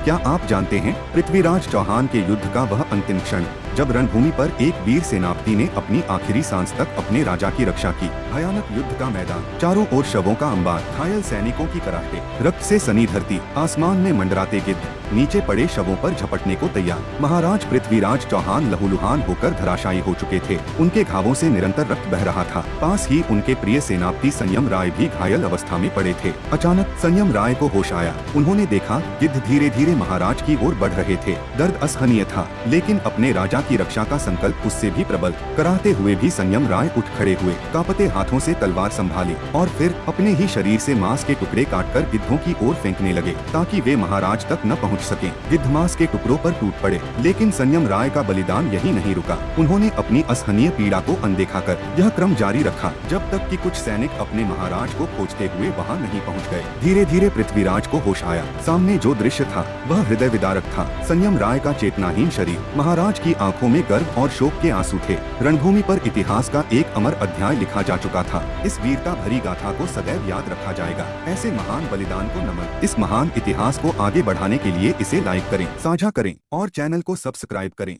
क्या आप जानते हैं पृथ्वीराज चौहान के युद्ध का वह अंतिम क्षण जब रणभूमि पर एक वीर सेनापति ने अपनी आखिरी सांस तक अपने राजा की रक्षा की। भयानक युद्ध का मैदान, चारों ओर शवों का अंबार, घायल सैनिकों की कराहटे, रक्त से सनी धरती, आसमान में मंडराते गिद्ध, नीचे पड़े शवों पर झपटने को तैयार। महाराज पृथ्वीराज चौहान लहूलुहान होकर धराशायी हो चुके थे। उनके घावों से निरंतर रक्त बह रहा था। पास ही उनके प्रिय सेनापति संयम राय भी घायल अवस्था में पड़े थे। अचानक संयम राय को होश आया। उन्होंने देखा गिद्ध धीरे धीरे महाराज की ओर बढ़ रहे थे। दर्द असहनीय था, लेकिन अपने राजा की रक्षा का संकल्प उससे भी प्रबल। कराहते हुए भी संयम राय उठ खड़े हुए, कांपते हाथों से तलवार संभाली और फिर अपने ही शरीर से मांस के टुकड़े काटकर गिद्धों की ओर फेंकने लगे ताकि वे महाराज तक न पहुंच सकें। गिद्ध मांस के टुकड़ों पर टूट पड़े, लेकिन संयम राय का बलिदान यही नहीं रुका। उन्होंने अपनी असहनीय पीड़ा को अनदेखा कर यह क्रम जारी रखा जब तक कि कुछ सैनिक अपने महाराज को खोजते हुए वहां नहीं पहुंच गए। धीरे धीरे पृथ्वीराज को होश आया। सामने जो दृश्य था वह हृदय विदारक था। संयम राय का चेतनाहीन शरीर, महाराज की आंखों में गर्व और शोक के आंसू थे। रणभूमि पर इतिहास का एक अमर अध्याय लिखा जा चुका था। इस वीरता भरी गाथा को सदैव याद रखा जाएगा। ऐसे महान बलिदान को नमन। इस महान इतिहास को आगे बढ़ाने के लिए इसे लाइक करें, साझा करें और चैनल को सब्सक्राइब करें।